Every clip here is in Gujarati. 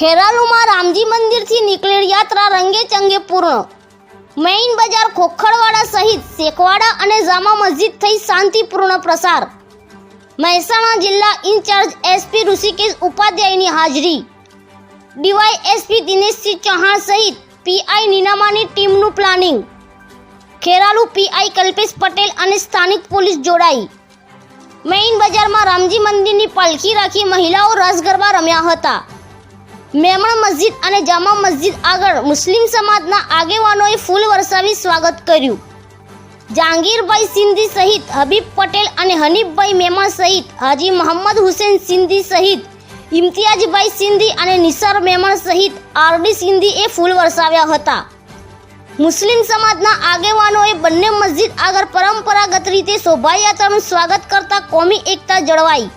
ખેરાલુમાં રામજી મંદિરથી નીકળેલ યાત્રા રંગે ચંગે પૂર્ણ। મેઇન બજાર ખોખરવાડા સહિત શેખવાડા અને જામા મસ્જિદ થઈ શાંતિપૂર્ણ પ્રસાર। મહેસાણા જિલ્લા ઇન્ચાર્જ એસપી ઋષિકેશ ઉપાધ્યાયની હાજરી, ડીવાયએસપી દિનેશસિંહ ચૌહાણ સહિત પીઆઈ નીનામાની ટીમનું પ્લાનિંગ। ખેરાલુ પીઆઈ કલ્પેશ પટેલ અને સ્થાનિક પોલીસ જોડાઈ। મેઇન બજારમાં રામજી મંદિરની પાલખી રાખી મહિલાઓ રાસ ગરબા રમ્યા હતા। મેમણ મસ્જિદ અને જામા મસ્જિદ આગળ મુસ્લિમ સમાજના આગેવાનોએ ફૂલ વરસાવી સ્વાગત કર્યું। જહાંગીરભાઈ સિંધી સહિત હબીબ પટેલ અને હનીફભાઈ મેમણ સહિત હાજી મોહમ્મદ હુસેન સિંધી સહિત ઇમ્તિયાજભાઈ સિંધી અને નિસાર મેમણ સહિત આરડી સિંધીએ ફૂલ વરસાવ્યા હતા। મુસ્લિમ સમાજના આગેવાનોએ બંને મસ્જિદ આગળ પરંપરાગત રીતે શોભાયાત્રાનું સ્વાગત કરતા કોમી એકતા જળવાઈ।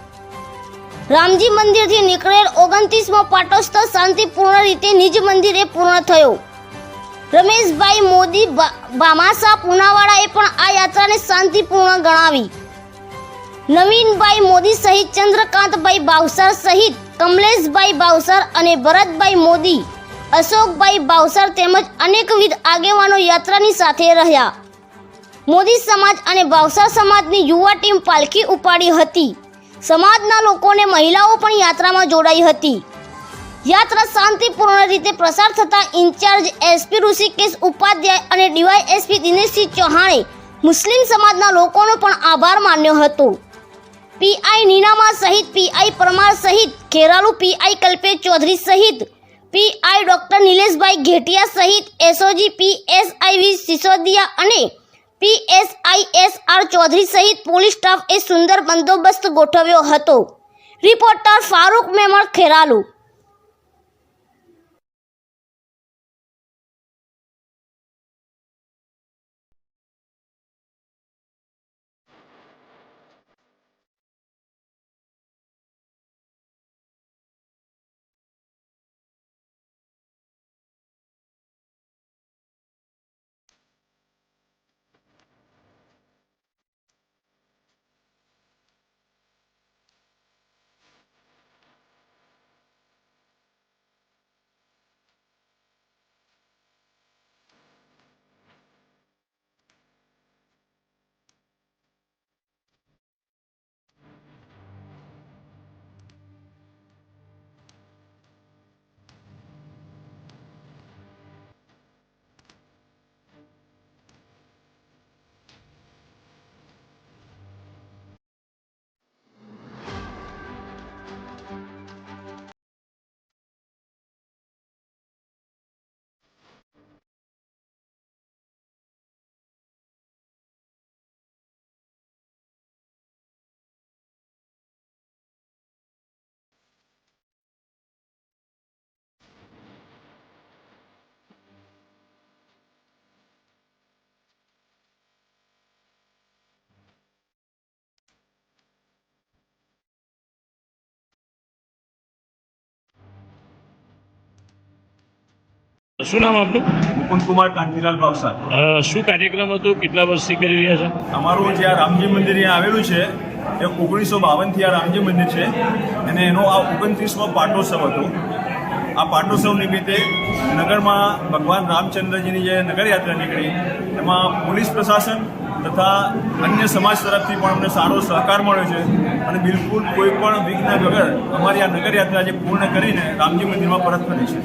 રામજી મંદિરથી નીકળેલ 29મો પાટોત્સવ શાંતિપૂર્ણ રીતે નિજ મંદિરે પૂર્ણ થયો। રમેશભાઈ મોદી ભામાસા પૂનાવાળાએ પણ આ યાત્રાને શાંતિપૂર્ણ ગણાવી। નવીનભાઈ મોદી સહિત ચંદ્રકાંતભાઈ ભાવસાર સહિત કમલેશભાઈ ભાવસાર અને ભરતભાઈ મોદી, અશોકભાઈ ભાવસાર તેમજ અનેકવિધ આગેવાનો યાત્રાની સાથે રહ્યા। મોદી સમાજ અને ભાવસાર સમાજની યુવા ટીમ પાલખી ઉપાડી હતી। સમાજના લોકોને મહિલાઓ પણ યાત્રામાં જોડાઈ હતી। યાત્રા શાંતિપૂર્ણ રીતે પ્રસાર થતા ઇન્ચાર્જ એસપી ઋષિકેશ ઉપાધ્યાય અને ડીવાયએસપી દિનેશસિંહ ચૌહાણે મુસ્લિમ સમાજના લોકોનો પણ આભાર માન્યો હતો। પીઆઈ નીનામા સહિત પીઆઈ પરમાર સહિત ખેરાલુ પીઆઈ કલ્પેશ ચૌધરી સહિત પીઆઈ ડોક્ટર નિલેશભાઈ ઘેટિયા સહિત એસઓજી પીએસઆઈ સિસોદિયા અને પીએસઆઈએસઆર ચૌધરી સહિત પોલીસ સ્ટાફે સુંદર બંદોબસ્ત ગોઠવ્યો હતો। રિપોર્ટર ફારૂક મેમણ, ખેરાલુ। શું નામ આપનું? મુકુંદ કુમાર કાંતિલાલ ભાવસાર। શું કાર્યક્રમ હતો? કેટલા વર્ષથી કરી રહ્યા છો? અમારું જે આ રામજી મંદિર અહીંયા આવેલું છે એ 1952થી આ રામજી મંદિર છે અને એનો આ 29મો પાટોત્સવ હતો। આ પાટોત્સવ નિમિત્તે નગરમાં ભગવાન રામચંદ્રજીની જે નગરયાત્રા નીકળી એમાં પોલીસ પ્રશાસન તથા અન્ય સમાજ તરફથી પણ અમને સારો સહકાર મળ્યો છે અને બિલકુલ કોઈ પણ વિઘ્ન વગર અમારી આ નગરયાત્રા જે પૂર્ણ કરીને રામજી મંદિરમાં પરત ફરી છે।